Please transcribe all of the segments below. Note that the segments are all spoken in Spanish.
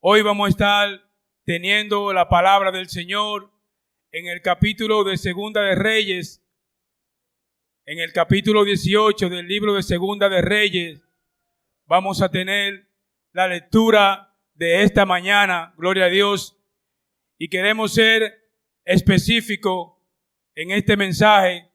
Hoy vamos a estar teniendo la palabra del Señor en el capítulo de Segunda de Reyes, en el capítulo 18 del libro de Segunda de Reyes. Vamos a tener la lectura de esta mañana, gloria a Dios, y queremos ser específicos en este mensaje.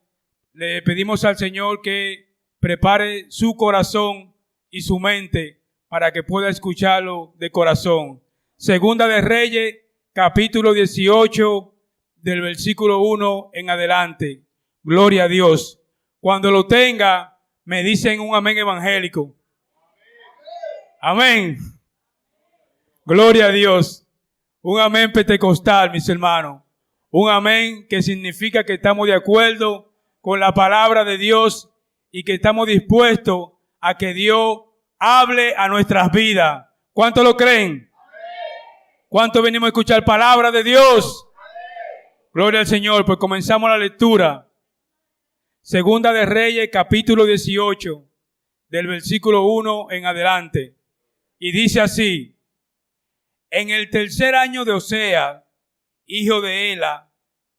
Le pedimos al Señor que prepare su corazón y su mente para que pueda escucharlo de corazón. Segunda de Reyes, capítulo 18, del versículo 1 en adelante. Gloria a Dios. Cuando lo tenga, me dicen un amén evangélico. Amén. Gloria a Dios. Un amén pentecostal, mis hermanos. Un amén que significa que estamos de acuerdo con la palabra de Dios y que estamos dispuestos a que Dios hable a nuestras vidas. ¿Cuántos lo creen? ¿Cuántos venimos a escuchar palabra de Dios? Gloria al Señor. Pues comenzamos la lectura. Segunda de Reyes, capítulo 18, del versículo 1 en adelante. Y dice así: en el tercer año de Oseas, hijo de Ela,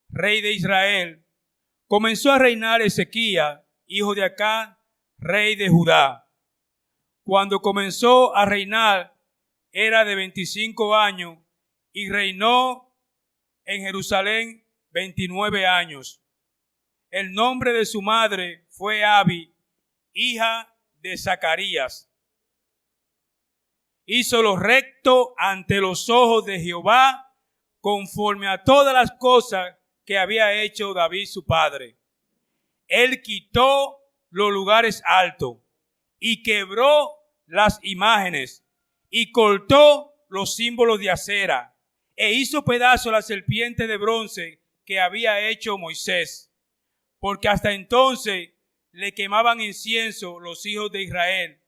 rey de Israel, comenzó a reinar Ezequías, hijo de Acán, rey de Judá. Cuando comenzó a reinar, era de 25 años y reinó en Jerusalén 29 años. El nombre de su madre fue Abi, hija de Zacarías. Hizo lo recto ante los ojos de Jehová, conforme a todas las cosas que había hecho David su padre. Él quitó los lugares altos y quebró las imágenes y cortó los símbolos de acera e hizo pedazos la serpiente de bronce que había hecho Moisés, porque hasta entonces le quemaban incienso los hijos de Israel,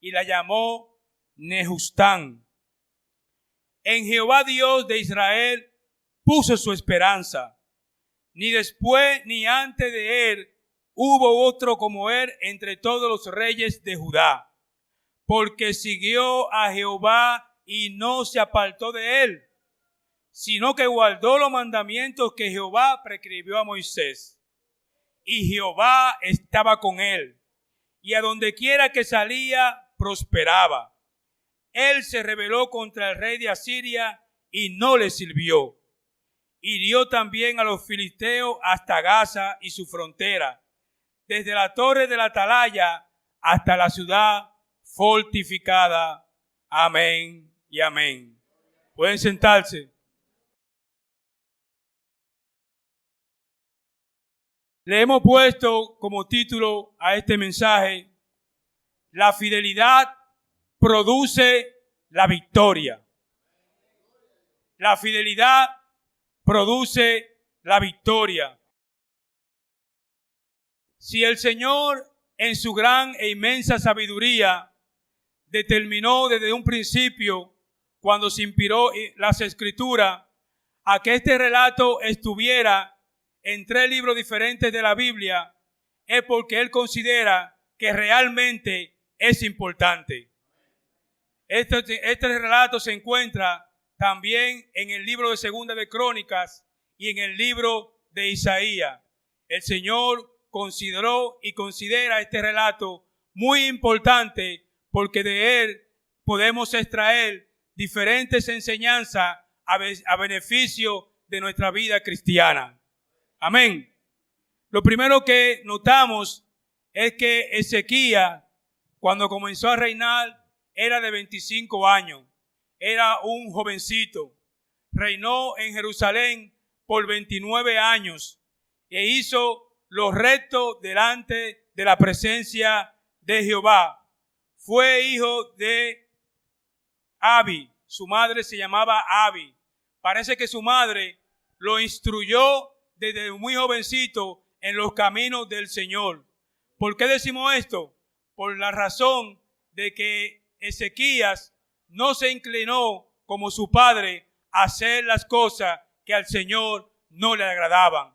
y la llamó Nehustán. En Jehová Dios de Israel puso su esperanza. Ni después ni antes de él hubo otro como él entre todos los reyes de Judá, porque siguió a Jehová y no se apartó de él, sino que guardó los mandamientos que Jehová prescribió a Moisés. Y Jehová estaba con él, y a donde quiera que salía prosperaba. Él se rebeló contra el rey de Asiria y no le sirvió. Hirió también a los filisteos hasta Gaza y su frontera, desde la torre de la atalaya hasta la ciudad fortificada. Amén y amén. Pueden sentarse. Le hemos puesto como título a este mensaje: la fidelidad produce la victoria. La fidelidad produce la victoria. Si el Señor, en su gran e inmensa sabiduría, determinó desde un principio, cuando se inspiró las Escrituras, a que este relato estuviera en 3 libros diferentes de la Biblia, es porque Él considera que realmente es importante. Este relato se encuentra también en el libro de Segunda de Crónicas y en el libro de Isaías. El Señor consideró y considera este relato muy importante porque de él podemos extraer diferentes enseñanzas a beneficio de nuestra vida cristiana. Amén. Lo primero que notamos es que Ezequías, cuando comenzó a reinar, era de 25 años. Era un jovencito. Reinó en Jerusalén por 29 años e hizo lo recto delante de la presencia de Jehová. Fue hijo de Abi. Su madre se llamaba Abi. Parece que su madre lo instruyó desde muy jovencito en los caminos del Señor. ¿Por qué decimos esto? Por la razón de que Ezequías no se inclinó como su padre a hacer las cosas que al Señor no le agradaban.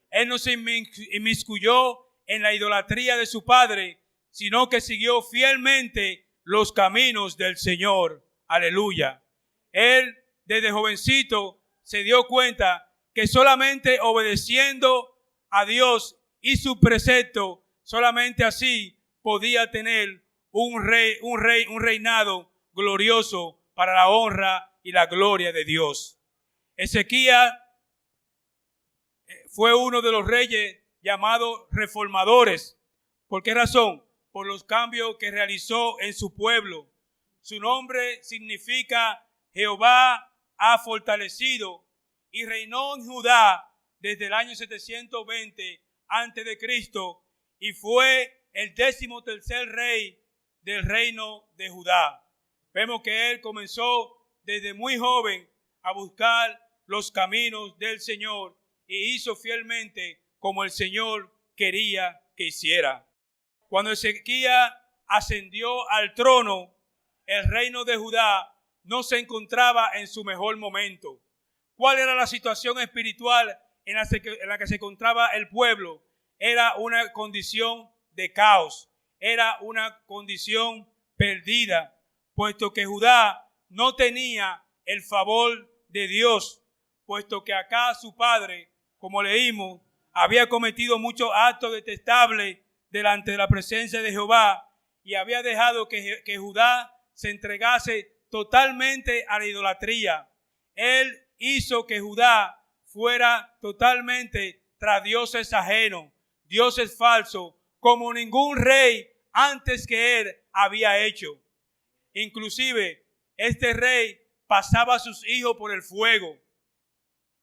Él no se inmiscuyó en la idolatría de su padre, sino que siguió fielmente los caminos del Señor. Aleluya. Él desde jovencito se dio cuenta que solamente obedeciendo a Dios y su precepto, solamente así podía tener un reinado glorioso para la honra y la gloria de Dios. Ezequías fue uno de los reyes llamados reformadores. ¿Por qué razón? Por los cambios que realizó en su pueblo. Su nombre significa Jehová ha fortalecido, y reinó en Judá desde el año 720 antes de Cristo, y fue el 13º rey del reino de Judá. Vemos que él comenzó desde muy joven a buscar los caminos del Señor y hizo fielmente como el Señor quería que hiciera. Cuando Ezequías ascendió al trono, el reino de Judá no se encontraba en su mejor momento. ¿Cuál era la situación espiritual en la que se encontraba el pueblo? Era una condición de caos, era una condición perdida, puesto que Judá no tenía el favor de Dios, puesto que acá su padre, como leímos, había cometido muchos actos detestables delante de la presencia de Jehová y había dejado que Judá se entregase totalmente a la idolatría. Él hizo que Judá fuera totalmente tras dioses ajenos, dioses falsos, como ningún rey antes que él había hecho. Inclusive, este rey pasaba a sus hijos por el fuego,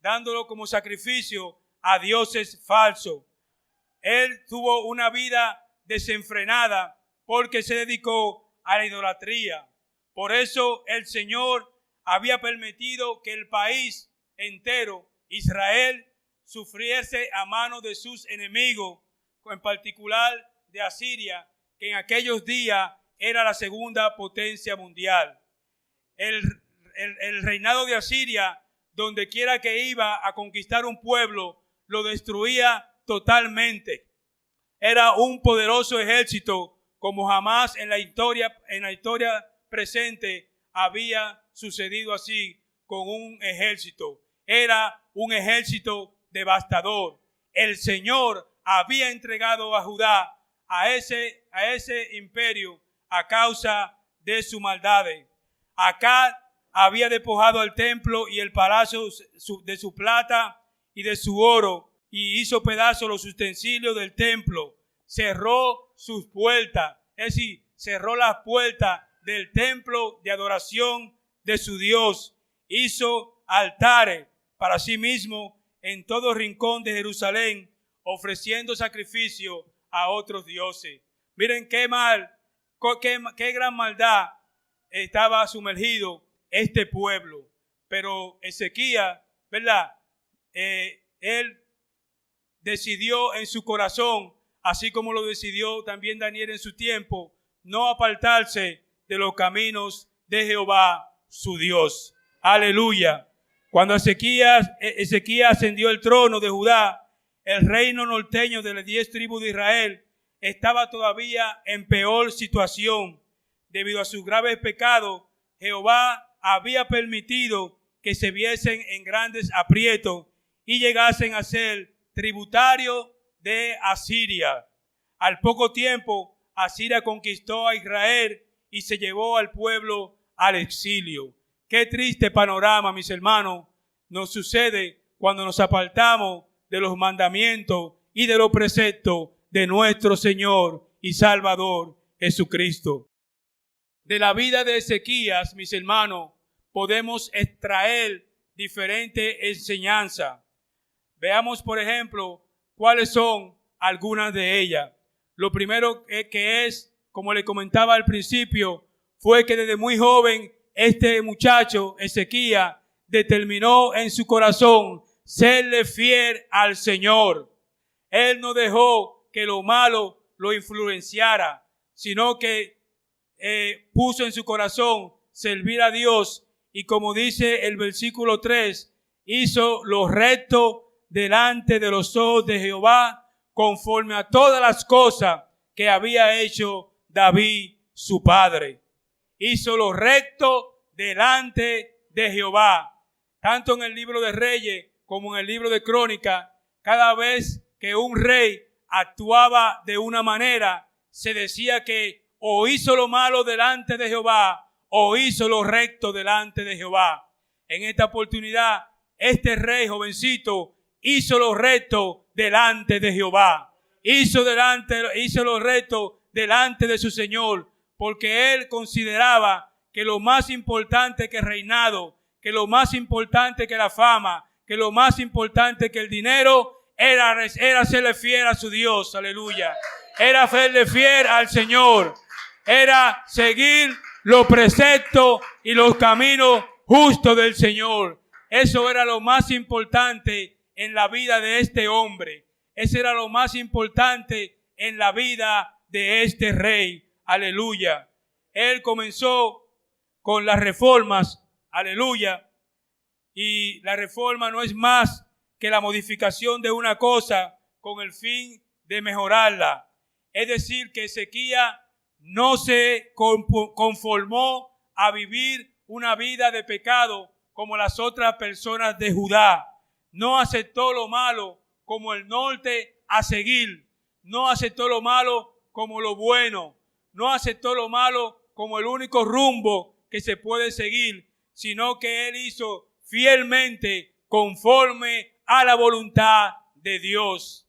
dándolo como sacrificio a dioses falsos. Él tuvo una vida desenfrenada porque se dedicó a la idolatría. Por eso el Señor había permitido que el país entero, Israel, sufriese a manos de sus enemigos, en particular de Asiria, que en aquellos días era la segunda potencia mundial. El reinado de Asiria, donde quiera que iba a conquistar un pueblo, lo destruía totalmente. Era un poderoso ejército como jamás en la historia presente había sucedido así con un ejército. Era un ejército devastador. El Señor había entregado a Judá a ese imperio a causa de su maldades. Acá había despojado al templo y el palacio de su plata y de su oro, y hizo pedazos los utensilios del templo. Cerró sus puertas, es decir, cerró las puertas del templo de adoración de su Dios. Hizo altares para sí mismo en todo rincón de Jerusalén, ofreciendo sacrificio a otros dioses. Miren qué gran maldad estaba sumergido este pueblo. Pero Ezequías, ¿verdad? Él decidió en su corazón, así como lo decidió también Daniel en su tiempo, no apartarse de los caminos de Jehová, su Dios. Aleluya. Cuando Ezequías ascendió el trono de Judá, el reino norteño de las 10 tribus de Israel estaba todavía en peor situación. Debido a sus graves pecados, Jehová había permitido que se viesen en grandes aprietos y llegasen a ser tributarios de Asiria. Al poco tiempo, Asiria conquistó a Israel y se llevó al pueblo al exilio. Qué triste panorama, mis hermanos, nos sucede cuando nos apartamos de los mandamientos y de los preceptos de nuestro Señor y Salvador Jesucristo. De la vida de Ezequías, mis hermanos, podemos extraer diferentes enseñanzas. Veamos, por ejemplo, cuáles son algunas de ellas. Lo primero que es, como le comentaba al principio, fue que desde muy joven este muchacho, Ezequías, determinó en su corazón serle fiel al Señor. Él no dejó que lo malo lo influenciara, sino que puso en su corazón servir a Dios, y como dice el versículo 3, hizo lo recto delante de los ojos de Jehová, conforme a todas las cosas que había hecho David su padre. Hizo lo recto delante de Jehová. Tanto en el libro de Reyes como en el libro de Crónicas, cada vez que un rey actuaba de una manera, se decía que o hizo lo malo delante de Jehová o hizo lo recto delante de Jehová. En esta oportunidad, este rey jovencito hizo lo recto delante de Jehová. Hizo lo recto delante de su Señor, porque él consideraba que lo más importante que el reinado, que lo más importante que la fama, que lo más importante que el dinero era serle fiel a su Dios. Aleluya. Era serle fiel al Señor. Era seguir los preceptos y los caminos justos del Señor. Eso era lo más importante en la vida de este hombre. Eso era lo más importante en la vida de este rey. Aleluya. Él comenzó con las reformas. Aleluya. Y la reforma no es más que la modificación de una cosa con el fin de mejorarla. Es decir, que Ezequías no se conformó a vivir una vida de pecado como las otras personas de Judá. No aceptó lo malo como el norte a seguir. No aceptó lo malo como lo bueno. No aceptó lo malo como el único rumbo que se puede seguir, sino que él hizo fielmente conforme a la voluntad de Dios.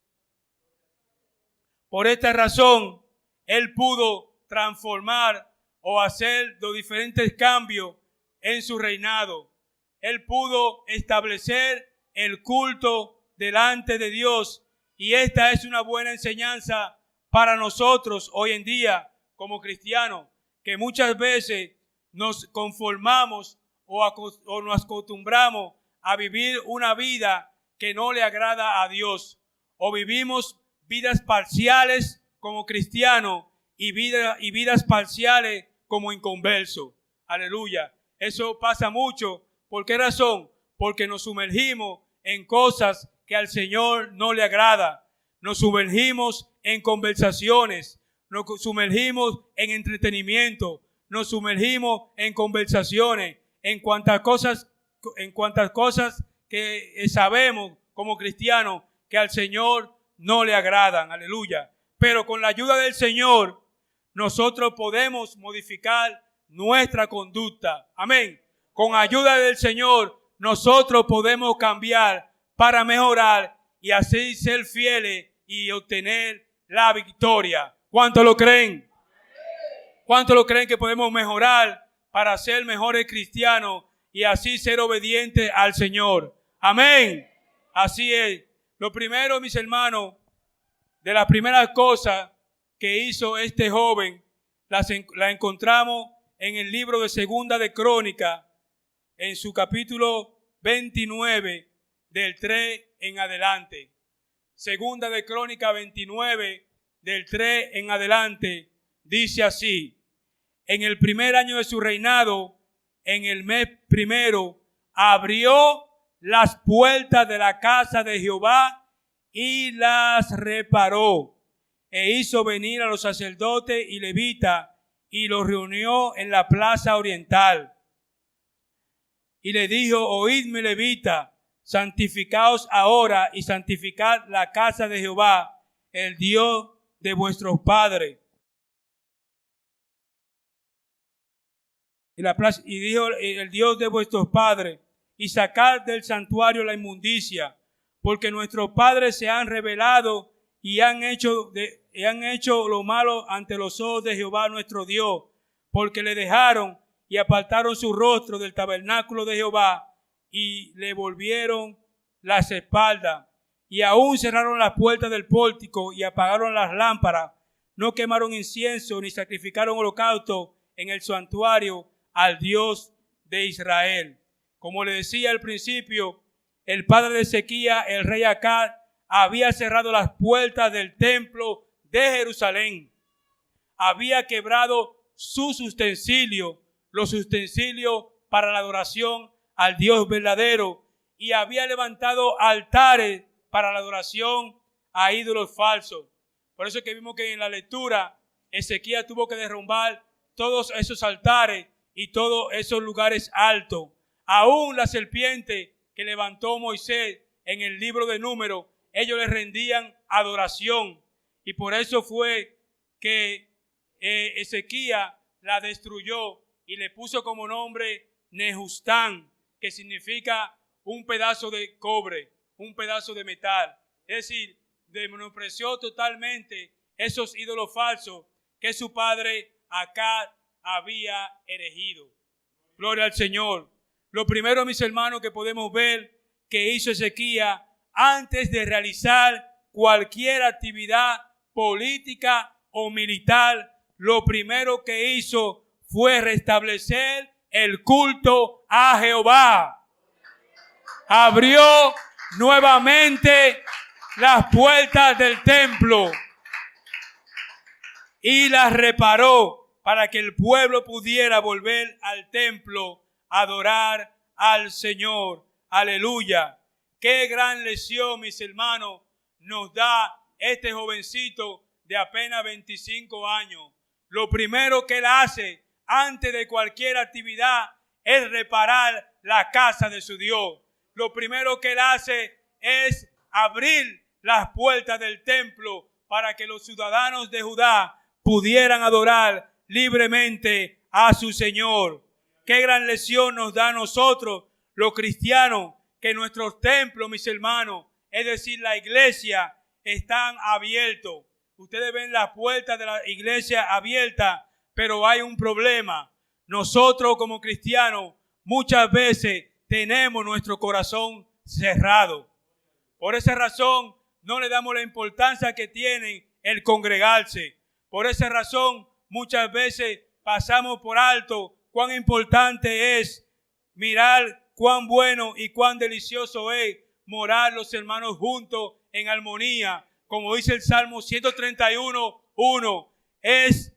Por esta razón, él pudo transformar o hacer los diferentes cambios en su reinado. Él pudo establecer el culto delante de Dios, y esta es una buena enseñanza para nosotros hoy en día como cristianos, que muchas veces nos conformamos o nos acostumbramos a vivir una vida que no le agrada a Dios, o vivimos vidas parciales como cristianos y vidas parciales como inconversos. Aleluya. Eso pasa mucho. ¿Por qué razón? Porque nos sumergimos en cosas que al Señor no le agrada. Nos sumergimos en conversaciones, nos sumergimos en entretenimiento, nos sumergimos en conversaciones, en cuantas cosas que sabemos como cristianos que al Señor no le agradan. Aleluya. Pero con la ayuda del Señor, nosotros podemos modificar nuestra conducta. Amén. Con ayuda del Señor, nosotros podemos cambiar para mejorar y así ser fieles y obtener la victoria. ¿Cuántos lo creen? ¿Cuántos lo creen que podemos mejorar para ser mejores cristianos y así ser obedientes al Señor? Amén. Así es. Lo primero, mis hermanos, de las primeras cosas que hizo este joven, la encontramos en el libro de Segunda de Crónicas, en su capítulo 29, del 3 en adelante. Segunda de Crónicas 29, del 3 en adelante, dice así: en el primer año de su reinado, en el mes primero, abrió las puertas de la casa de Jehová y las reparó, e hizo venir a los sacerdotes y levitas, y los reunió en la plaza oriental. Y le dijo: oídme, levita, santificaos ahora y santificad la casa de Jehová, el Dios de vuestros padres. Y dijo: el Dios de vuestros padres, y sacad del santuario la inmundicia, porque nuestros padres se han rebelado y han hecho lo malo ante los ojos de Jehová nuestro Dios, porque le dejaron y apartaron su rostro del tabernáculo de Jehová y le volvieron las espaldas, y aún cerraron las puertas del pórtico y apagaron las lámparas. No quemaron incienso ni sacrificaron holocausto en el santuario al Dios de Israel. Como le decía al principio, el padre de Ezequías, el rey Acaz, había cerrado las puertas del templo de Jerusalén. Había quebrado sus utensilios, los utensilios para la adoración al Dios verdadero, y había levantado altares para la adoración a ídolos falsos. Por eso es que vimos que en la lectura Ezequías tuvo que derrumbar todos esos altares y todos esos lugares altos. Aún la serpiente que levantó Moisés en el libro de Números, ellos le rendían adoración. Y por eso fue que Ezequías la destruyó y le puso como nombre Nehustán, que significa un pedazo de cobre, un pedazo de metal. Es decir, menospreció totalmente esos ídolos falsos que su padre Acab había erigido. Gloria al Señor. Lo primero, mis hermanos, que podemos ver que hizo Ezequías antes de realizar cualquier actividad política o militar, lo primero que hizo fue restablecer el culto a Jehová. Abrió nuevamente las puertas del templo y las reparó para que el pueblo pudiera volver al templo a adorar al Señor. Aleluya. Qué gran lección, mis hermanos, nos da este jovencito de apenas 25 años. Lo primero que él hace antes de cualquier actividad es reparar la casa de su Dios. Lo primero que él hace es abrir las puertas del templo para que los ciudadanos de Judá pudieran adorar libremente a su Señor. Qué gran lección nos da a nosotros, los cristianos, que nuestros templos, mis hermanos, es decir, la iglesia, están abiertos. Ustedes ven las puertas de la iglesia abiertas, pero hay un problema. Nosotros como cristianos muchas veces tenemos nuestro corazón cerrado. Por esa razón no le damos la importancia que tiene el congregarse. Por esa razón muchas veces pasamos por alto cuán importante es mirar cuán bueno y cuán delicioso es morar los hermanos juntos en armonía. Como dice el Salmo 131:1, es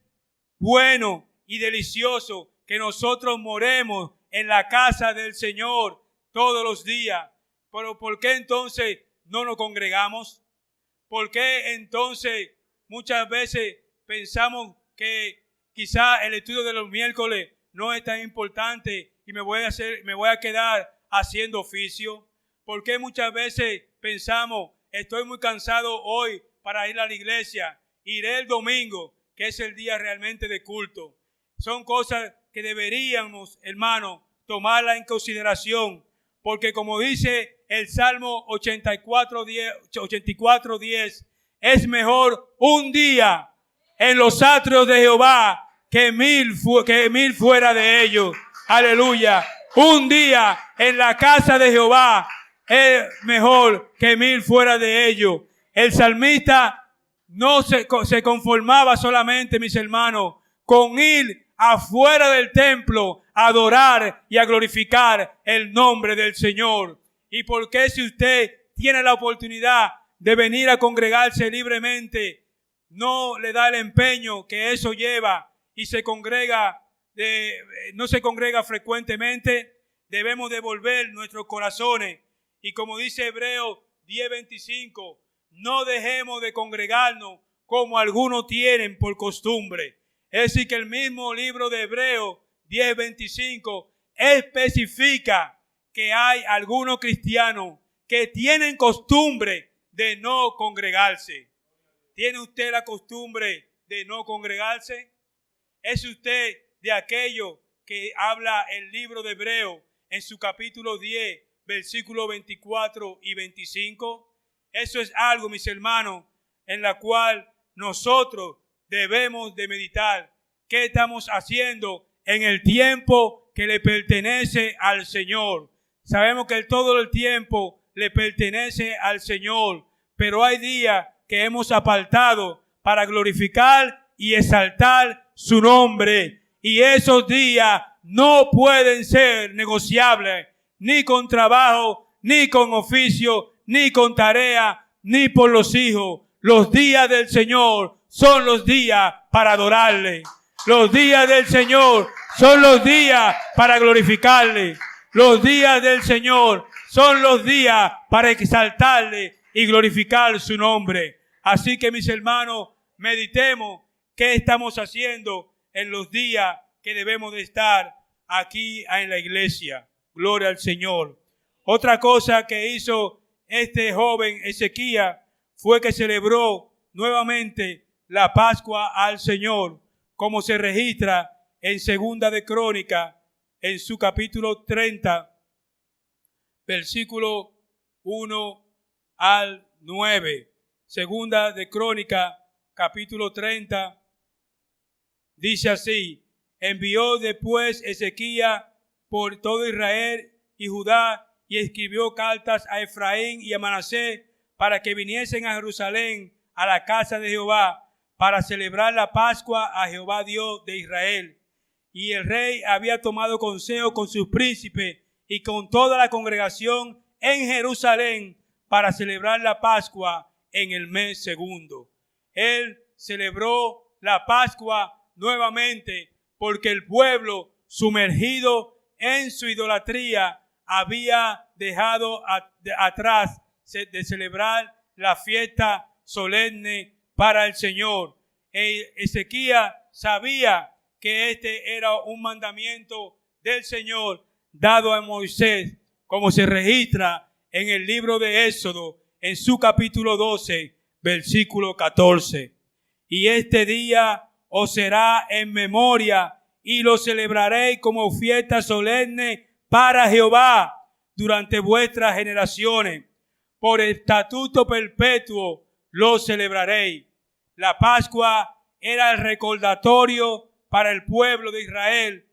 bueno y delicioso que nosotros moremos en la casa del Señor todos los días. Pero ¿por qué entonces no nos congregamos? ¿Por qué entonces muchas veces pensamos que quizá el estudio de los miércoles no es tan importante y me voy a quedar haciendo oficio? ¿Por qué muchas veces pensamos, estoy muy cansado hoy para ir a la iglesia, iré el domingo, que es el día realmente de culto? Son cosas que deberíamos, hermanos, tomarlas en consideración, porque como dice el Salmo 84:10, es mejor un día en los atrios de Jehová que mil fuera de ellos. Aleluya. Un día en la casa de Jehová es mejor que 1000 fuera de ellos. El salmista no se conformaba solamente, mis hermanos, con ir afuera del templo a adorar y a glorificar el nombre del Señor. ¿Y por qué, si usted tiene la oportunidad de venir a congregarse libremente, no le da el empeño que eso lleva y no se congrega frecuentemente? Debemos devolver nuestros corazones. Y como dice Hebreos 10:25, no dejemos de congregarnos como algunos tienen por costumbre. Es decir, que el mismo libro de Hebreos 10:25 especifica que hay algunos cristianos que tienen costumbre de no congregarse. ¿Tiene usted la costumbre de no congregarse? ¿Es usted de aquello que habla el libro de Hebreos en su capítulo 10, versículos 24 y 25? Eso es algo, mis hermanos, en la cual nosotros debemos de meditar. ¿Qué estamos haciendo en el tiempo que le pertenece al Señor? Sabemos que todo el tiempo le pertenece al Señor, pero hay días que hemos apartado para glorificar y exaltar su nombre. Y esos días no pueden ser negociables, ni con trabajo, ni con oficio, ni con tarea, ni por los hijos. Los días del Señor son los días para adorarle. Los días del Señor son los días para glorificarle. Los días del Señor son los días para exaltarle y glorificar su nombre. Así que, mis hermanos, meditemos qué estamos haciendo en los días que debemos de estar aquí en la iglesia. Gloria al Señor. Otra cosa que hizo este joven Ezequías fue que celebró nuevamente la Pascua al Señor, como se registra en Segunda de Crónica, en su capítulo 30, versículo 1 al 9. Segunda de Crónica, capítulo 30, dice así: envió después Ezequías por todo Israel y Judá y escribió cartas a Efraín y a Manasés para que viniesen a Jerusalén a la casa de Jehová para celebrar la Pascua a Jehová Dios de Israel. Y el rey había tomado consejo con sus príncipes y con toda la congregación en Jerusalén para celebrar la Pascua en el mes segundo. Él celebró la Pascua nuevamente porque el pueblo, sumergido en su idolatría, había dejado atrás de celebrar la fiesta solemne para el Señor. Ezequías sabía que este era un mandamiento del Señor dado a Moisés, como se registra en el libro de Éxodo, en su capítulo 12, versículo 14. Y este día os será en memoria y lo celebraréis como fiesta solemne para Jehová durante vuestras generaciones. Por estatuto perpetuo lo celebraréis. La Pascua era el recordatorio para el pueblo de Israel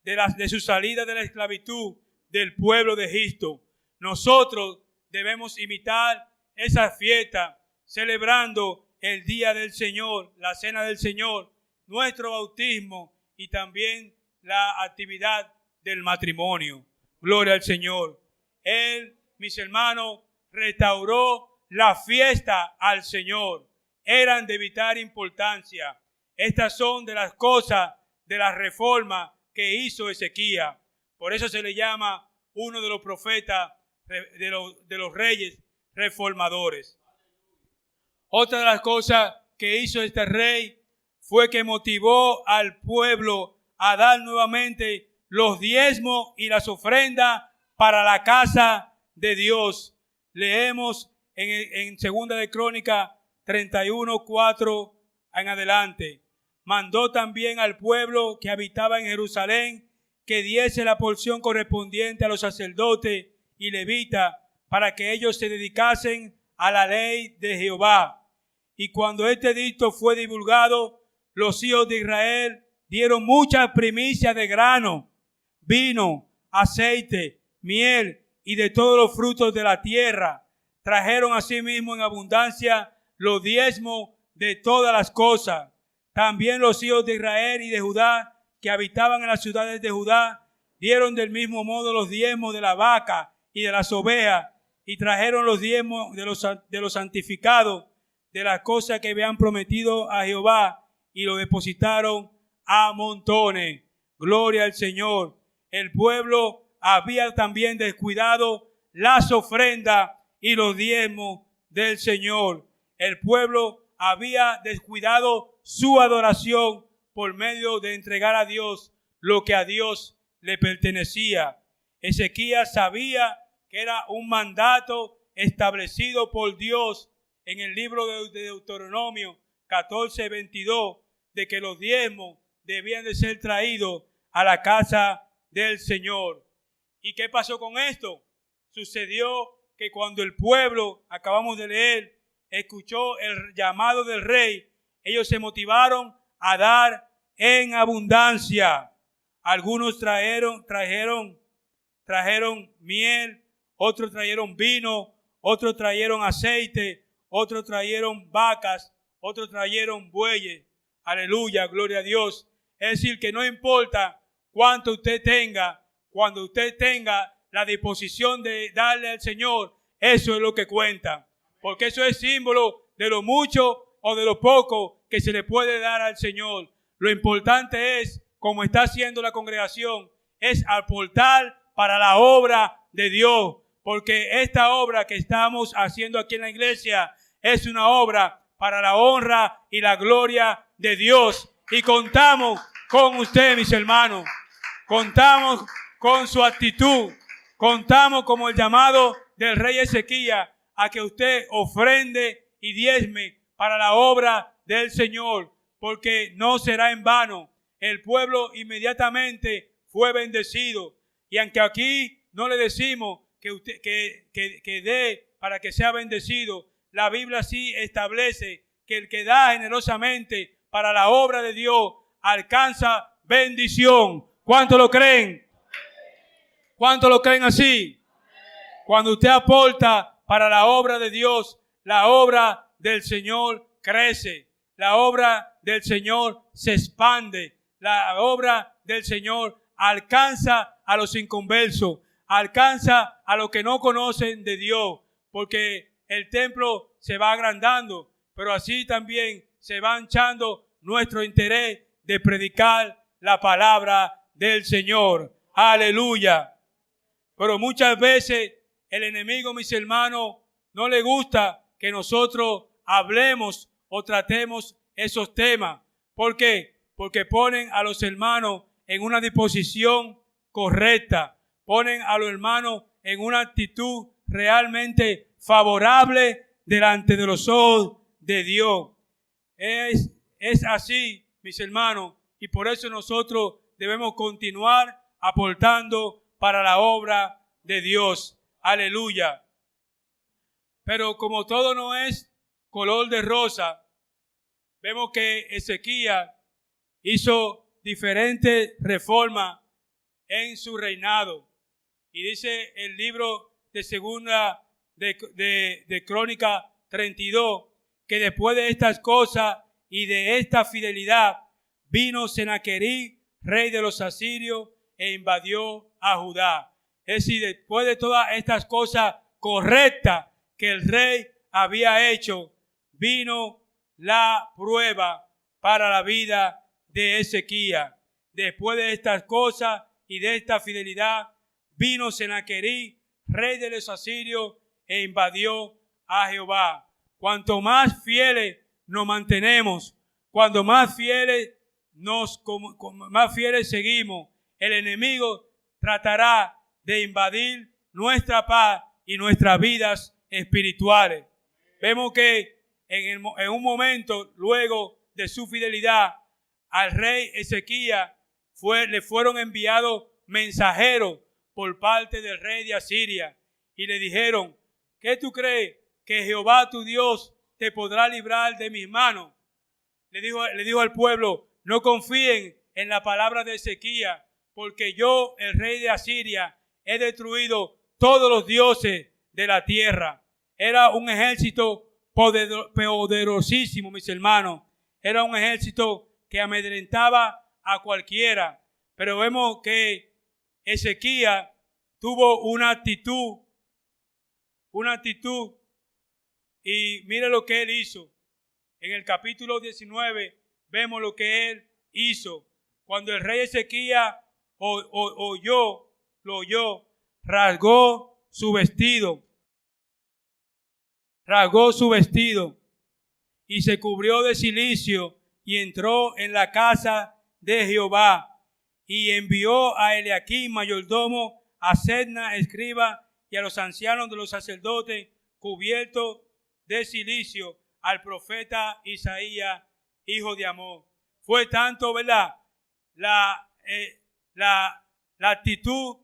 de su salida de la esclavitud del pueblo de Egipto. Nosotros debemos imitar esa fiesta, celebrando el día del Señor, la cena del Señor, nuestro bautismo y también la actividad del matrimonio. Gloria al Señor. Él, mis hermanos, restauró la fiesta al Señor. Eran de vital importancia. Estas son de las cosas de la reforma que hizo Ezequías. Por eso se le llama uno de los profetas de los reyes reformadores. Otra de las cosas que hizo este rey fue que motivó al pueblo a dar nuevamente los diezmos y las ofrendas para la casa de Dios. Leemos en Segunda de Crónica 31, 4 en adelante. Mandó también al pueblo que habitaba en Jerusalén que diese la porción correspondiente a los sacerdotes y levitas para que ellos se dedicasen a la ley de Jehová. Y cuando este edicto fue divulgado, los hijos de Israel dieron muchas primicias de grano, vino, aceite, miel y de todos los frutos de la tierra. Trajeron asimismo en abundancia los diezmos de todas las cosas. También los hijos de Israel y de Judá que habitaban en las ciudades de Judá dieron del mismo modo los diezmos de la vaca y de las ovejas, y trajeron los diezmos de los santificados de las cosas que habían prometido a Jehová, y lo depositaron a montones. Gloria al Señor. El pueblo había también descuidado las ofrendas y los diezmos del Señor. El pueblo había descuidado su adoración por medio de entregar a Dios lo que a Dios le pertenecía. Ezequías sabía que era un mandato establecido por Dios en el libro de Deuteronomio 14:22, de que los diezmos debían de ser traídos a la casa del Señor. ¿Y qué pasó con esto? Sucedió que cuando el pueblo, acabamos de leer, escuchó el llamado del rey, ellos se motivaron a dar en abundancia. Algunos trajeron miel, otros trajeron vino, otros trajeron aceite, otros trajeron vacas, otros trajeron bueyes. Aleluya, gloria a Dios. Es decir, que no importa cuánto usted tenga, cuando usted tenga la disposición de darle al Señor, eso es lo que cuenta. Porque eso es símbolo de lo mucho o de lo poco que se le puede dar al Señor. Lo importante es, como está haciendo la congregación, es aportar para la obra de Dios. Porque esta obra que estamos haciendo aquí en la iglesia es una obra para la honra y la gloria de Dios. Y contamos con usted, mis hermanos. Contamos con su actitud. Contamos como el llamado del rey Ezequías a que usted ofrende y diezme para la obra del Señor, porque no será en vano. El pueblo inmediatamente fue bendecido. Y aunque aquí no le decimos que usted que dé para que sea bendecido, la Biblia sí establece que el que da generosamente para la obra de Dios alcanza bendición. ¿Cuántos lo creen? ¿Cuántos lo creen así? Cuando usted aporta para la obra de Dios, la obra del Señor crece. La obra del Señor se expande. La obra del Señor alcanza a los inconversos, alcanza a los que no conocen de Dios, porque el templo se va agrandando, pero así también se va hinchando nuestro interés de predicar la palabra del Señor. Aleluya. Pero muchas veces el enemigo, mis hermanos, no le gusta que nosotros hablemos o tratemos esos temas. ¿Por qué? Porque ponen a los hermanos en una disposición correcta. Ponen a los hermanos en una actitud realmente favorable delante de los ojos de Dios. Es así, mis hermanos, y por eso nosotros debemos continuar aportando para la obra de Dios. Aleluya. Pero como todo no es color de rosa, vemos que Ezequías hizo diferentes reformas en su reinado. Y dice el libro de segunda de Crónica 32, que después de estas cosas y de esta fidelidad, vino Senaquerib, rey de los asirios, e invadió a Judá. Es decir, después de todas estas cosas correctas que el rey había hecho, vino la prueba para la vida de Ezequías. Después de estas cosas y de esta fidelidad, vino Senaquerib, rey de los asirios, e invadió a Jehová. Cuanto más fieles nos mantenemos, cuanto más fieles más fieles seguimos, el enemigo tratará de invadir nuestra paz y nuestras vidas espirituales. Vemos que en un momento, luego de su fidelidad, al rey Ezequías le fueron enviados mensajeros por parte del rey de Asiria y le dijeron: ¿qué tú crees que Jehová tu Dios te podrá librar de mis manos? Le dijo al pueblo: no confíen en la palabra de Ezequías, porque yo, el rey de Asiria, he destruido todos los dioses de la tierra. Era un ejército poderosísimo, mis hermanos. Era un ejército que amedrentaba a cualquiera. Pero vemos que Ezequías tuvo una actitud, y mire lo que él hizo. En el capítulo 19 vemos lo que él hizo. Cuando el rey Ezequías lo oyó, rasgó su vestido y se cubrió de cilicio y entró en la casa de Jehová y envió a Eliaquim, mayordomo, a Sebna, escriba, y a los ancianos de los sacerdotes cubiertos de cilicio, al profeta Isaías, hijo de Amós. Fue tanto, ¿verdad?, la actitud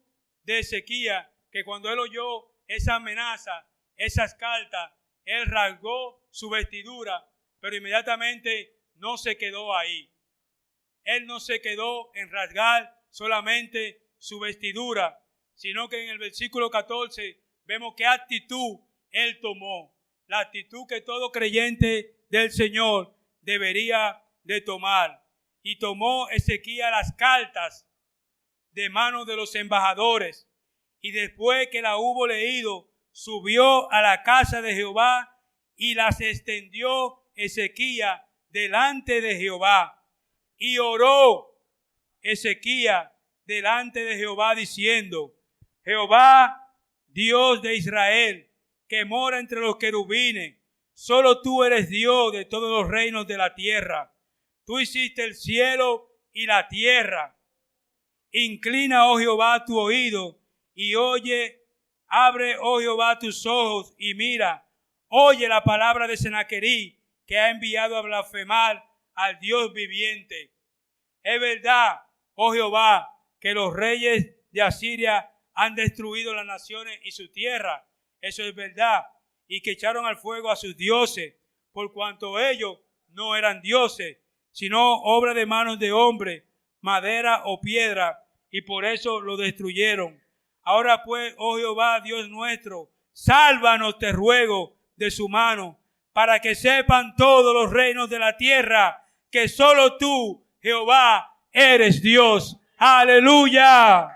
de Ezequías, que cuando él oyó esa amenaza, esas cartas, él rasgó su vestidura, pero inmediatamente no se quedó ahí. Él no se quedó en rasgar solamente su vestidura, sino que en el versículo 14 vemos qué actitud él tomó. La actitud que todo creyente del Señor debería de tomar. Y tomó Ezequías las cartas de manos de los embajadores, y después que la hubo leído, subió a la casa de Jehová y las extendió Ezequías delante de Jehová. Y oró Ezequías delante de Jehová diciendo: Jehová, Dios de Israel, que mora entre los querubines, solo tú eres Dios de todos los reinos de la tierra. Tú hiciste el cielo y la tierra. Inclina, oh Jehová, tu oído y oye, abre, oh Jehová, tus ojos y mira, oye la palabra de Sennacherib, que ha enviado a blasfemar al Dios viviente. Es verdad, oh Jehová, que los reyes de Asiria han destruido las naciones y su tierra. Eso es verdad. Y que echaron al fuego a sus dioses, por cuanto ellos no eran dioses, sino obra de manos de hombre, madera o piedra, y por eso lo destruyeron. Ahora pues, oh Jehová, Dios nuestro, sálvanos, te ruego, de su mano, para que sepan todos los reinos de la tierra que solo tú, Jehová, eres Dios. ¡Aleluya!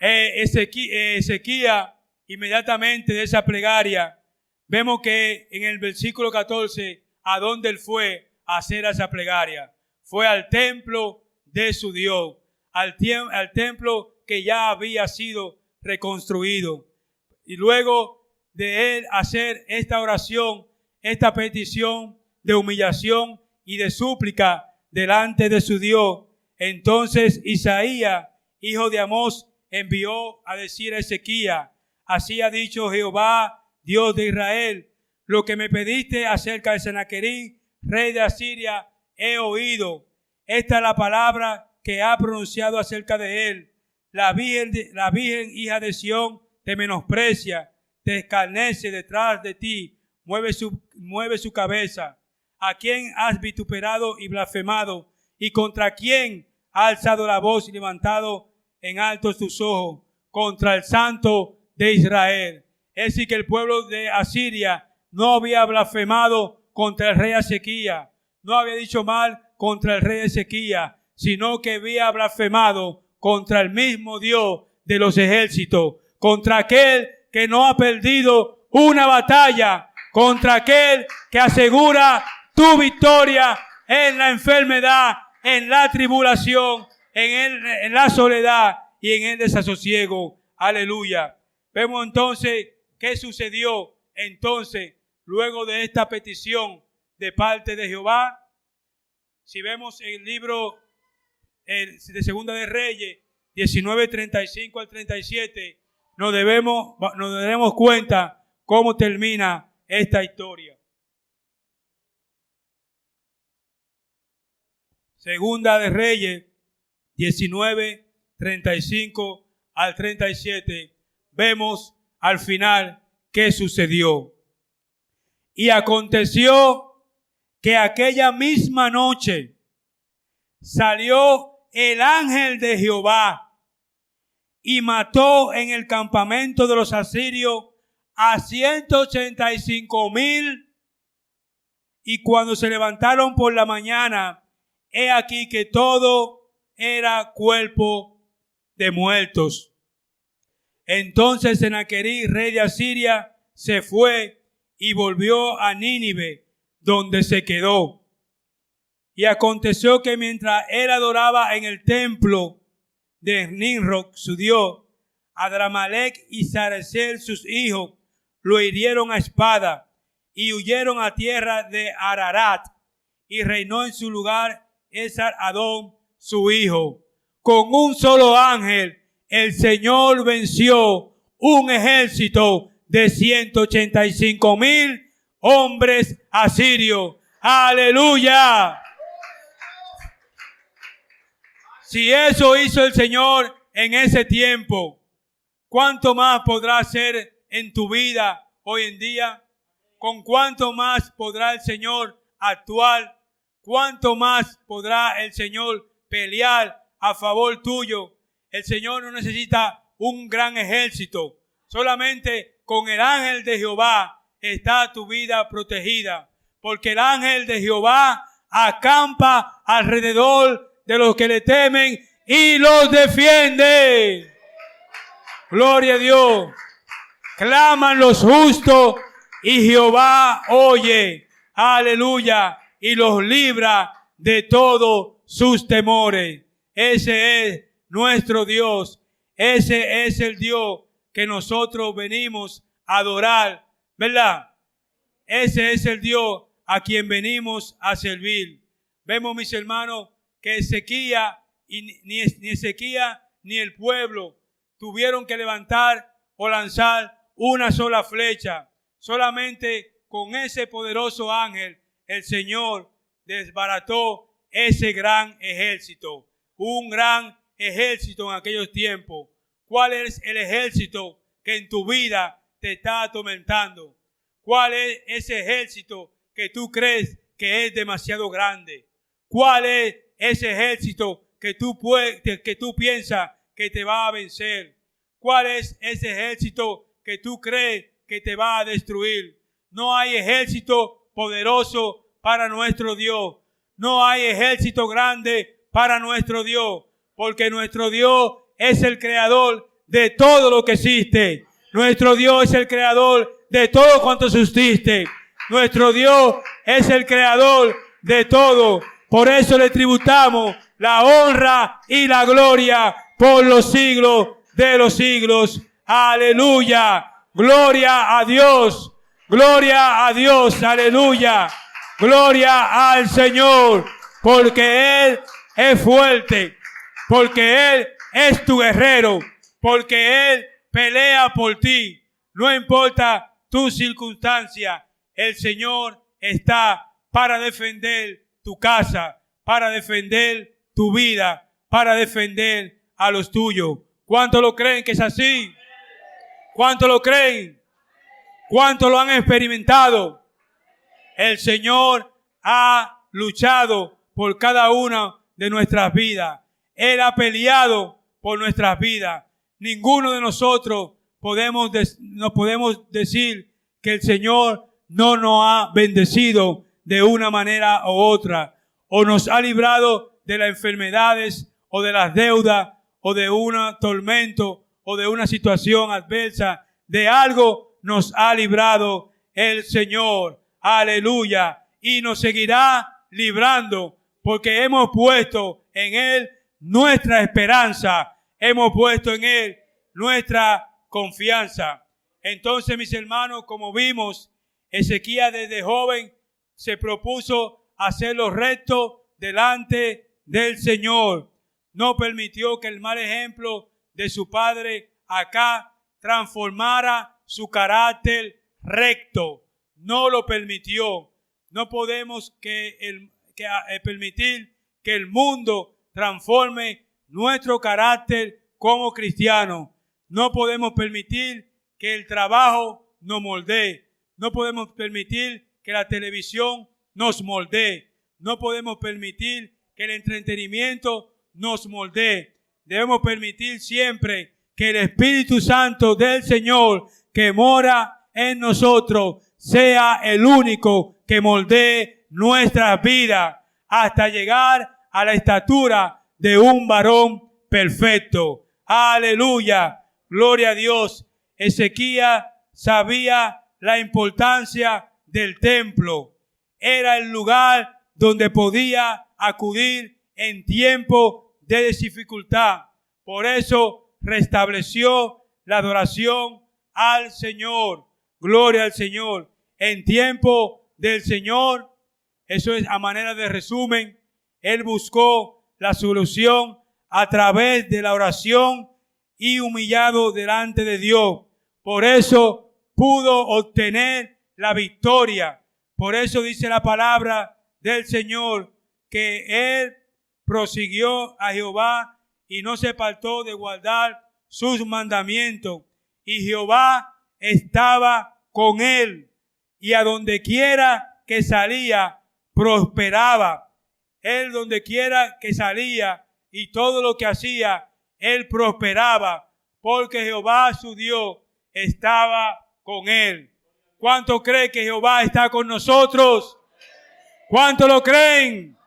Ezequías, inmediatamente de esa plegaria, vemos que en el versículo 14, ¿a dónde él fue a hacer esa plegaria? Fue al templo de su Dios, al templo que ya había sido reconstruido. Y luego de él hacer esta oración, esta petición de humillación y de súplica delante de su Dios, entonces Isaías, hijo de Amós, envió a decir a Ezequías: así ha dicho Jehová, Dios de Israel, lo que me pediste acerca de Sennacherib, rey de Asiria, he oído. Esta es la palabra que ha pronunciado acerca de él. La virgen hija de Sión te menosprecia, te escarnece detrás de ti, mueve su cabeza. ¿A quién has vituperado y blasfemado? ¿Y contra quién ha alzado la voz y levantado en alto tus ojos? Contra el Santo de Israel. Es decir, que el pueblo de Asiria no había blasfemado contra el rey Ezequías, no había dicho mal contra el rey Ezequías, sino que había blasfemado contra el mismo Dios de los ejércitos, contra aquel que no ha perdido una batalla, contra aquel que asegura tu victoria en la enfermedad, en la tribulación, en la soledad y en el desasosiego. Aleluya. Vemos entonces qué sucedió entonces luego de esta petición de parte de Jehová. Si vemos el libro de Segunda de Reyes 19:35 al 37, nos daremos cuenta cómo termina esta historia. Segunda de Reyes 19:35 al 37, vemos al final qué sucedió. Y aconteció que aquella misma noche salió el ángel de Jehová y mató en el campamento de los asirios a 185,000. Y cuando se levantaron por la mañana, he aquí que todo era cuerpo de muertos. Entonces Sennacherib, rey de Asiria, se fue y volvió a Nínive, donde se quedó. Y aconteció que mientras él adoraba en el templo de Nimrod, su dios, Adramelech y Sarecer, sus hijos, lo hirieron a espada y huyeron a tierra de Ararat, y reinó en su lugar Esar-Adón, su hijo. Con un solo ángel el Señor venció un ejército de 185,000 hombres asirios. ¡Aleluya! Si eso hizo el Señor en ese tiempo, ¿cuánto más podrá hacer en tu vida hoy en día? ¿Con cuánto más podrá el Señor actuar? ¿Cuánto más podrá el Señor pelear a favor tuyo? El Señor no necesita un gran ejército. Solamente con el ángel de Jehová está tu vida protegida. Porque el ángel de Jehová acampa alrededor de los que le temen y los defiende. Gloria a Dios. Claman los justos y Jehová oye. Aleluya. Y los libra de todos sus temores. Ese es nuestro Dios. Ese es el Dios que nosotros venimos a adorar, ¿verdad? Ese es el Dios a quien venimos a servir. Vemos, mis hermanos, que Ezequías y ni Ezequías ni el pueblo tuvieron que levantar o lanzar una sola flecha. Solamente con ese poderoso ángel el Señor desbarató ese gran ejército. Un gran ejército en aquellos tiempos. ¿Cuál es el ejército que en tu vida te está atormentando? ¿Cuál es ese ejército que tú crees que es demasiado grande? ¿Cuál es ese ejército que tú piensas que te va a vencer? ¿Cuál es ese ejército que tú crees que te va a destruir? No hay ejército poderoso para nuestro Dios. No hay ejército grande para nuestro Dios, porque nuestro Dios es el creador de todo lo que existe. Nuestro Dios es el creador de todo cuanto subsiste. Nuestro Dios es el creador de todo. Por eso le tributamos la honra y la gloria por los siglos de los siglos. Aleluya. Gloria a Dios. Gloria a Dios. Aleluya. Gloria al Señor. Porque Él es fuerte. Porque Él es tu guerrero. Porque Él pelea por ti. No importa tu circunstancia. El Señor está para defender tu casa, para defender tu vida, para defender a los tuyos. ¿Cuántos lo creen que es así? ¿Cuántos lo creen? ¿Cuántos lo han experimentado? El Señor ha luchado por cada una de nuestras vidas. Él ha peleado por nuestras vidas. Ninguno de nosotros podemos decir que el Señor no nos ha bendecido de una manera u otra, o nos ha librado de las enfermedades, o de las deudas, o de un tormento, o de una situación adversa. De algo nos ha librado el Señor. Aleluya. Y nos seguirá librando, porque hemos puesto en Él nuestra esperanza. Hemos puesto en Él nuestra confianza. Entonces, mis hermanos, como vimos, Ezequías desde joven se propuso hacer lo recto delante del Señor. No permitió que el mal ejemplo de su padre Acab transformara su carácter recto. No lo permitió. No podemos permitir que el mundo transforme nuestro carácter como cristianos. No podemos permitir que el trabajo nos moldee. No podemos permitir que la televisión nos moldee. No podemos permitir que el entretenimiento nos moldee. Debemos permitir siempre que el Espíritu Santo del Señor que mora en nosotros sea el único que moldee nuestras vidas hasta llegar a la estatura de un varón perfecto. Aleluya. Gloria a Dios. Ezequías sabía la importancia del templo. Era el lugar donde podía acudir en tiempo de dificultad. Por eso restableció la adoración al Señor. Gloria al Señor. En tiempo del Señor, eso es a manera de resumen, Él buscó la solución a través de la oración y humillado delante de Dios. Por eso pudo obtener la victoria. Por eso dice la palabra del Señor que Él prosiguió a Jehová y no se apartó de guardar sus mandamientos. Y Jehová estaba con él, y a donde quiera que salía, prosperaba. Él donde quiera que salía y todo lo que hacía, él prosperaba, porque Jehová su Dios estaba con él. ¿Cuánto cree que Jehová está con nosotros? ¿Cuánto lo creen?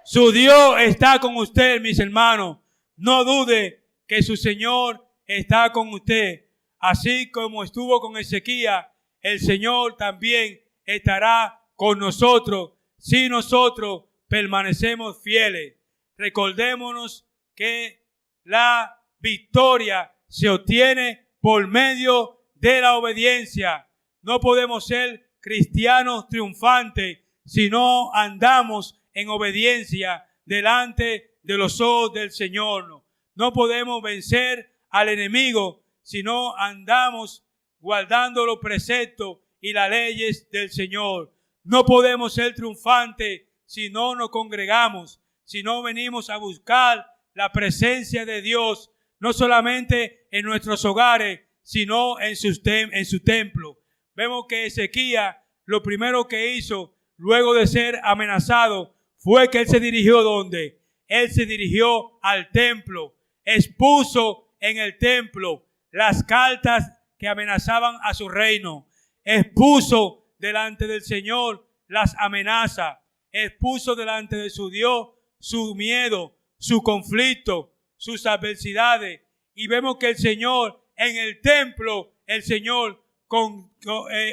Su Dios está con usted, mis hermanos. No dude que su Señor está con usted. Así como estuvo con Ezequías, el Señor también estará con nosotros si nosotros permanecemos fieles. Recordémonos que la victoria se obtiene por medio de la obediencia. No podemos ser cristianos triunfantes si no andamos en obediencia delante de los ojos del Señor. No podemos vencer al enemigo si no andamos guardando los preceptos y las leyes del Señor. No podemos ser triunfantes si no nos congregamos, si no venimos a buscar la presencia de Dios, no solamente en nuestros hogares, sino en su templo. Vemos que Ezequías lo primero que hizo luego de ser amenazado fue que él se dirigió ¿dónde? Él se dirigió al templo, expuso en el templo las cartas que amenazaban a su reino, expuso delante del Señor las amenazas, expuso delante de su Dios su miedo, su conflicto, sus adversidades. Y vemos que el Señor en el templo, el Señor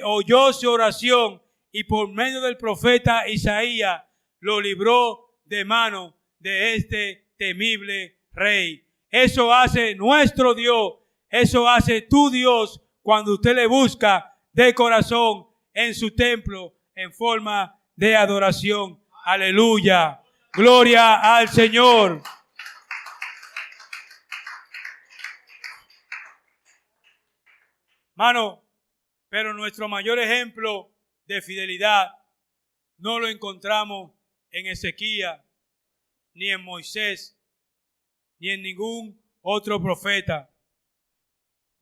oyó su oración y por medio del profeta Isaías lo libró de mano de este temible rey. Eso hace nuestro Dios, eso hace tu Dios cuando usted le busca de corazón en su templo en forma de adoración. Aleluya. Gloria al Señor. Mano, pero nuestro mayor ejemplo de fidelidad no lo encontramos en Ezequías, ni en Moisés, ni en ningún otro profeta.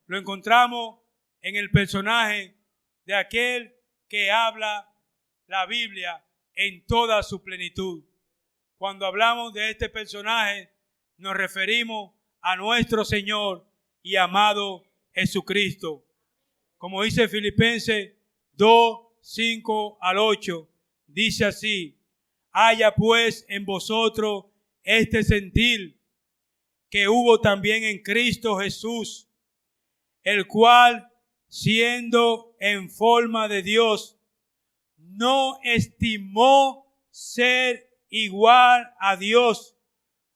Lo encontramos en el personaje de aquel que habla la Biblia en toda su plenitud. Cuando hablamos de este personaje, nos referimos a nuestro Señor y amado Jesucristo. Como dice Filipenses 2, 5 al 8, dice así: haya pues en vosotros este sentir que hubo también en Cristo Jesús, el cual, siendo en forma de Dios, no estimó ser igual a Dios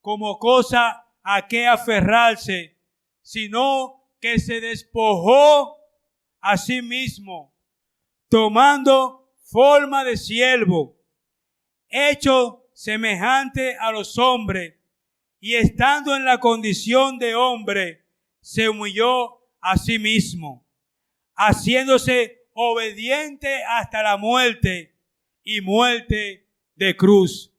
como cosa a que aferrarse, sino que se despojó a sí mismo, tomando forma de siervo, hecho semejante a los hombres, y estando en la condición de hombre, se humilló a sí mismo, haciéndose obediente hasta la muerte y muerte de cruz.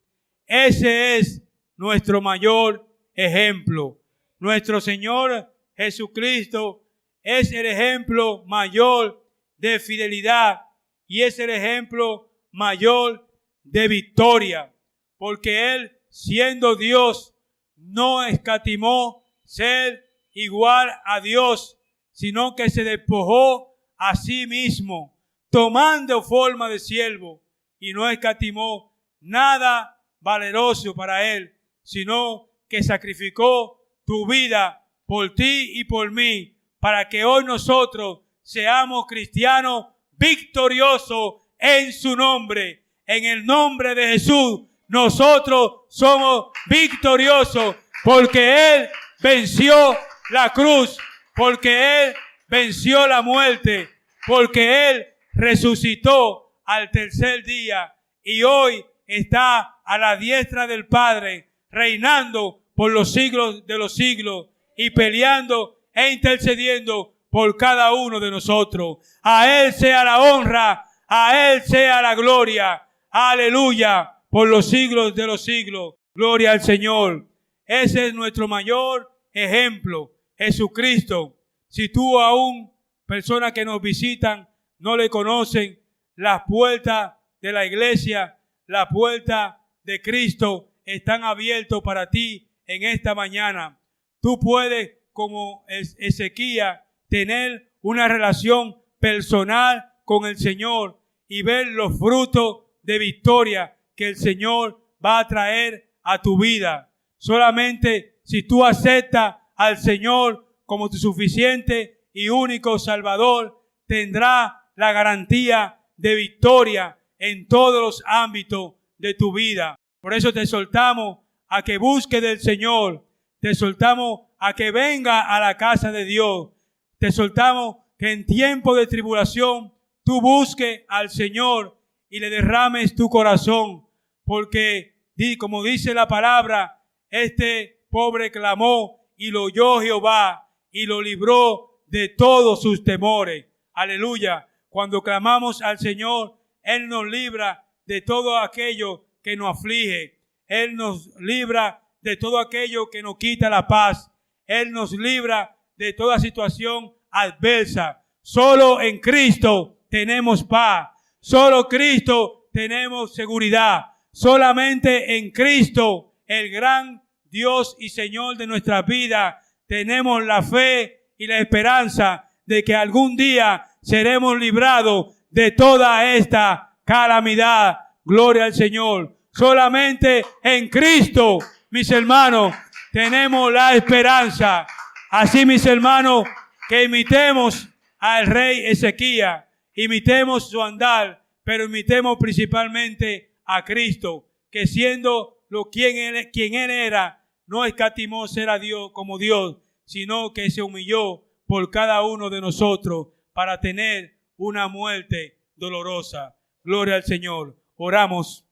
Ese es nuestro mayor ejemplo. Nuestro Señor Jesucristo es el ejemplo mayor de fidelidad y es el ejemplo mayor de victoria, porque Él, siendo Dios, no escatimó ser igual a Dios, sino que se despojó a sí mismo, tomando forma de siervo, y no escatimó nada valeroso para Él, sino que sacrificó tu vida por ti y por mí, para que hoy nosotros seamos cristianos victoriosos en su nombre. En el nombre de Jesús, nosotros somos victoriosos porque Él venció la cruz, porque Él venció la muerte, porque Él resucitó al tercer día y hoy está a la diestra del Padre, reinando por los siglos de los siglos y peleando e intercediendo por cada uno de nosotros. A Él sea la honra, a Él sea la gloria. Aleluya, por los siglos de los siglos. Gloria al Señor. Ese es nuestro mayor ejemplo, Jesucristo. Si tú aún, personas que nos visitan, no le conocen, las puertas de la iglesia, las puertas de Cristo están abiertas para ti en esta mañana. Tú puedes, como Ezequías, tener una relación personal con el Señor y ver los frutos de victoria que el Señor va a traer a tu vida. Solamente si tú aceptas al Señor como tu suficiente y único Salvador, tendrás la garantía de victoria en todos los ámbitos de tu vida. Por eso te exhortamos a que busques del Señor. Te exhortamos a que venga a la casa de Dios. Te exhortamos que en tiempo de tribulación tú busques al Señor y le derrames tu corazón, porque como dice la palabra, este pobre clamó y lo oyó Jehová y lo libró de todos sus temores. Aleluya. Cuando clamamos al Señor, Él nos libra de todo aquello que nos aflige. Él nos libra de todo aquello que nos quita la paz. Él nos libra de toda situación adversa. Solo en Cristo tenemos paz. Solo Cristo tenemos seguridad. Solamente en Cristo, el gran Dios y Señor de nuestra vida, tenemos la fe y la esperanza de que algún día seremos librados de toda esta calamidad. Gloria al Señor. Solamente en Cristo, mis hermanos, tenemos la esperanza. Así, mis hermanos, que imitemos al rey Ezequías, imitemos su andar, pero imitemos principalmente a Cristo, que siendo quien él era, no escatimó ser a Dios como Dios, sino que se humilló por cada uno de nosotros para tener una muerte dolorosa. Gloria al Señor. Oramos.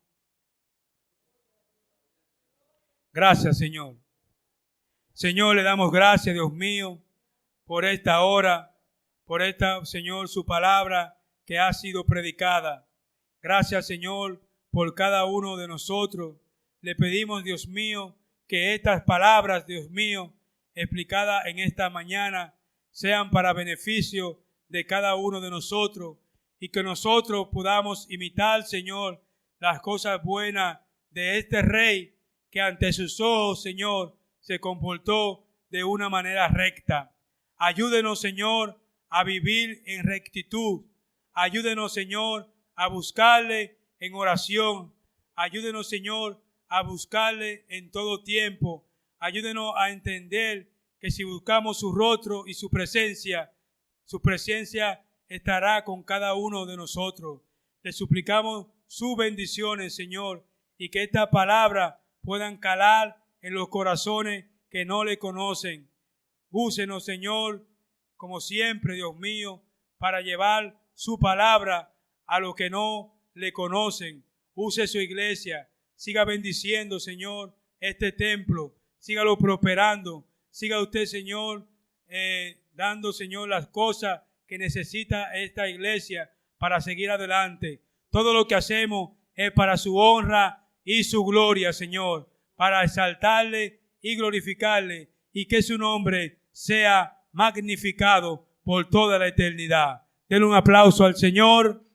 Gracias, Señor. Señor, le damos gracias, Dios mío, por esta hora, por esta, Señor, su palabra que ha sido predicada. Gracias, Señor, por cada uno de nosotros. Le pedimos, Dios mío, que estas palabras, Dios mío, explicadas en esta mañana, sean para beneficio de cada uno de nosotros y que nosotros podamos imitar, Señor, las cosas buenas de este Rey que ante sus ojos, Señor, se comportó de una manera recta. Ayúdenos, Señor, a vivir en rectitud. Ayúdenos, Señor, a buscarle en oración. Ayúdenos, Señor, a buscarle en todo tiempo. Ayúdenos a entender que si buscamos su rostro y su presencia estará con cada uno de nosotros. Le suplicamos sus bendiciones, Señor, y que esta palabra puedan calar en los corazones que no le conocen. Úsenos, Señor, como siempre, Dios mío, para llevar su palabra a los que no le conocen. Use su iglesia. Siga bendiciendo, Señor, este templo. Sígalo prosperando. Siga usted, Señor, dando, Señor, las cosas que necesita esta iglesia para seguir adelante. Todo lo que hacemos es para su honra y su gloria, Señor, para exaltarle y glorificarle y que su nombre sea magnificado por toda la eternidad. Denle un aplauso al Señor.